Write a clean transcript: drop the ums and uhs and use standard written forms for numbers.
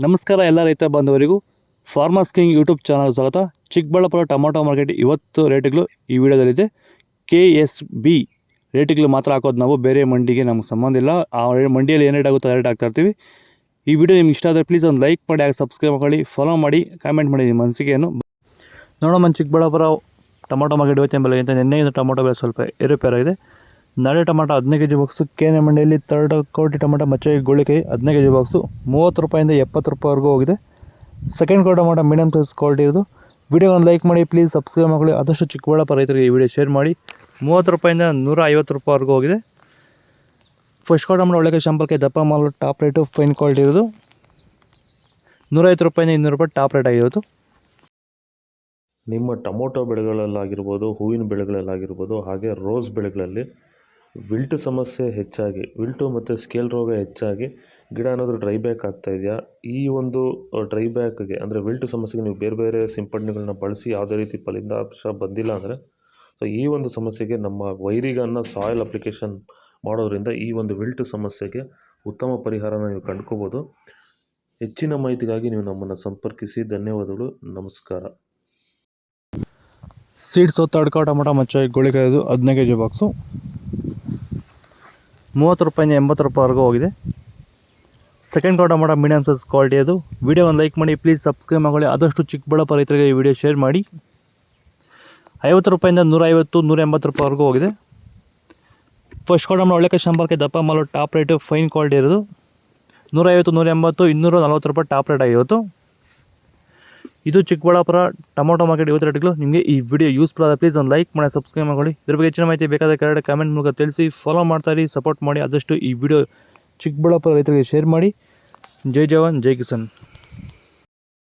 ನಮಸ್ಕಾರ ಎಲ್ಲ ರೈತ ಬಾಂಧವರಿಗೂ ಫಾರ್ಮರ್ಸ್ ಕಿಂಗ್ ಯೂಟ್ಯೂಬ್ ಚಾನಲ್ ಸ್ವಾಗತ. ಚಿಕ್ಕಬಳ್ಳಾಪುರ ಟೊಮೊಟೊ ಮಾರ್ಕೆಟ್ ಇವತ್ತು ರೇಟ್ಗಳು ಈ ವಿಡಿಯೋದಲ್ಲಿದೆ. KSB ರೇಟ್ಗಳು ಮಾತ್ರ ಹಾಕೋದು ನಾವು, ಬೇರೆ ಮಂಡಿಗೆ ನಮ್ಗೆ ಸಂಬಂಧ ಇಲ್ಲ. ಆ ಮಂಡಿಯಲ್ಲಿ ಏನು ರೇಟ್ ಆಗುತ್ತೋ ರೇಟ್ ಹಾಕ್ತಾ ಇರ್ತೀವಿ. ಈ ವಿಡಿಯೋ ನಿಮ್ಗೆ ಇಷ್ಟ ಆದರೆ ಪ್ಲೀಸ್ ಒಂದು ಲೈಕ್ ಮಾಡಿ, ಹಾಗೆ ಸಬ್ಸ್ಕ್ರೈಬ್ ಮಾಡಿ, ಫಾಲೋ ಮಾಡಿ, ಕಾಮೆಂಟ್ ಮಾಡಿ ನಿಮ್ಮ ಅನಿಸಿಕೆಯನ್ನು. ನೋಡೋಣ ಚಿಕ್ಕಬಳ್ಳಾಪುರ ಟೊಮೊಟೊ ಮಾರ್ಕೆಟ್ ಇವತ್ತಿನ ಬೆಲೆ ಅಂತ ನಿನ್ನೆಯಿಂದ ಟೊಮೊಟೊ ಬೆಲೆ ಸ್ವಲ್ಪ ಏರುಪೇರಾಗಿದೆ. ನಾಳೆ ಟೊಮೊಟೊ 15 kg ಬಾಕ್ಸು ಕೆನೆ ಮಂಡಿಯಲ್ಲಿ ಥರ್ಡ್ ಕ್ವಾಲಿಟಿ ಟೊಮೊಟೊ ಮಚ್ಚೆ ಗೋಳಿಕಾಯಿ 15 kg ಬಾಕ್ಸು 30 ರೂಪಾಯಿಂದ 70 ರೂಪಾಯಿವರೆಗೂ ಹೋಗಿದೆ. Second quality tomato medium size quality ಇರೋದು. ವಿಡಿಯೋ ಒಂದು ಲೈಕ್ ಮಾಡಿ, ಪ್ಲೀಸ್ ಸಬ್ಸ್ಕ್ರೈಬ್ ಮಾಡಿ. ಆದಷ್ಟು ಚಿಕ್ಕಬಳ್ಳಾಪುರ ರೈತರಿಗೆ ಈ ವಿಡಿಯೋ ಶೇರ್ ಮಾಡಿ. 30 ರೂಪಾಯಿಂದ 150 ರೂಪಾಯಿವರೆಗೂ ಹೋಗಿದೆ. ಫಸ್ಟ್ ಕ್ವಾಲಿಟಿ ಟೊಮೊಟೊ ಒಳ್ಳೆಕಾಯಿ ಶಾಂಪಲ್ಕಾಯಿ ದಪ್ಪ ಮಾಲು ಟಾಪ್ ರೇಟು ಫೈನ್ ಕ್ವಾಲಿಟಿ ಇರೋದು 150 ರೂಪಾಯಿಂದ 200 ರೂಪಾಯಿ ಟಾಪ್ ರೇಟ್ ಆಗಿರೋದು. ನಿಮ್ಮ ಟೊಮೊಟೊ ಬೆಳೆಗಳಲ್ಲಾಗಿರ್ಬೋದು, ಹೂವಿನ ಬೆಳೆಗಳಲ್ಲಾಗಿರ್ಬೋದು, ಹಾಗೆ ರೋಸ್ ಬೆಳೆಗಳಲ್ಲಿ ವಿಲ್ಟು ಸಮಸ್ಯೆ ಹೆಚ್ಚಾಗಿ, ವಿಲ್ಟು ಮತ್ತು ಸ್ಕೇಲ್ ರೋಗ ಹೆಚ್ಚಾಗಿ ಗಿಡ ಏನಾದರೂ ಡ್ರೈ ಬ್ಯಾಕ್ ಆಗ್ತಾಯಿದೆಯಾ? ಈ ಒಂದು ಡ್ರೈ ಬ್ಯಾಕ್ಗೆ ಅಂದರೆ ವಿಲ್ಟು ಸಮಸ್ಯೆಗೆ ನೀವು ಬೇರೆ ಬೇರೆ ಸಿಂಪಡಣೆಗಳನ್ನ ಬಳಸಿ ಯಾವುದೇ ರೀತಿ ಫಲಿತಾಂಶ ಬಂದಿಲ್ಲ ಅಂದರೆ, ಸೊ ಈ ಒಂದು ಸಮಸ್ಯೆಗೆ ನಮ್ಮ ವೈರಿಗನ್ನ ಸಾಯಿಲ್ ಅಪ್ಲಿಕೇಶನ್ ಮಾಡೋದ್ರಿಂದ ಈ ಒಂದು ವಿಲ್ಟು ಸಮಸ್ಯೆಗೆ ಉತ್ತಮ ಪರಿಹಾರನ ನೀವು ಕಂಡುಕೋಬೋದು. ಹೆಚ್ಚಿನ ಮಾಹಿತಿಗಾಗಿ ನೀವು ನಮ್ಮನ್ನು ಸಂಪರ್ಕಿಸಿ. ಧನ್ಯವಾದಗಳು, ನಮಸ್ಕಾರ. ಸೀಡ್ಸು ಥರ್ಡ್ ಕ್ವಾಲಿಟಿ ಟೊಮೊಟೊ ಮಚ್ಚೆ ಗೋಳಿಕಾಯಿದು 15 kg ಬಾಕ್ಸು 30 ರೂಪಾಯಿಂದ 80 ರೂಪಾಯಿವರೆಗೂ ಹೋಗಿದೆ. Second quality tomato medium size quality ಅದು. ವಿಡಿಯೋ ಒಂದು ಲೈಕ್ ಮಾಡಿ, ಪ್ಲೀಸ್ ಸಬ್ಸ್ಕ್ರೈಬ್ ಮಾಡಿ. ಆದಷ್ಟು ಚಿಕ್ಕಬಳ್ಳಾಪುರ ರೈತರಿಗೆ ಈ ವಿಡಿಯೋ ಶೇರ್ ಮಾಡಿ. 50 ರೂಪಾಯಿಂದ 150, 180 ರೂಪಾಯಿವರೆಗೂ ಹೋಗಿದೆ. ಫಸ್ಟ್ ಕ್ವಾಲಿಟಿ ಟೊಮೊಟೊ ಒಳ್ಳೆಕಾಯಿ ಶಾಂಪಲ್ಕಾಯಿ ದಪ್ಪ ಮಾಲು ಟಾಪ್ ರೇಟು ಫೈನ್ ಕ್ವಾಲಿಟಿ ಇರೋದು 150, 180, 240 ರೂಪಾಯಿ ಟಾಪ್ ರೇಟ್ ಆಗಿರೋದು. ಇದು ಚಿಕ್ಕಬಳ್ಳಾಪುರ ಟೊಮೊಟೊ ಮಾರ್ಕೆಟ್ ಇವತ್ತು ರೇಟ್ಗಳು. ನಿಮಗೆ ಈ ವಿಡಿಯೋ ಯೂಸ್ಫುಲ್ ಆದರೆ ಪ್ಲೀಸ್ ಒಂದು ಲೈಕ್ ಮಾಡಿ, ಸಬ್ಸ್ಕ್ರೈಬ್ ಮಾಡಿ. ಇದ್ರ ಬಗ್ಗೆ ಹೆಚ್ಚಿನ ಮಾಹಿತಿ ಬೇಕಾದ ಕೆಳಗಡೆ ಕಾಮೆಂಟ್ ಮೂಲಕ ತಿಳಿಸಿ. ಫಾಲೋ ಮಾಡ್ತಾಯಿರಿ, ಸಪೋರ್ಟ್ ಮಾಡಿ. ಆದಷ್ಟು ಈ ವಿಡಿಯೋ ಚಿಕ್ಕಬಳ್ಳಾಪುರ ರೈತರಿಗೆ ಶೇರ್ ಮಾಡಿ. ಜೈ ಜವಾನ್, ಜೈ ಕಿಸಾನ್.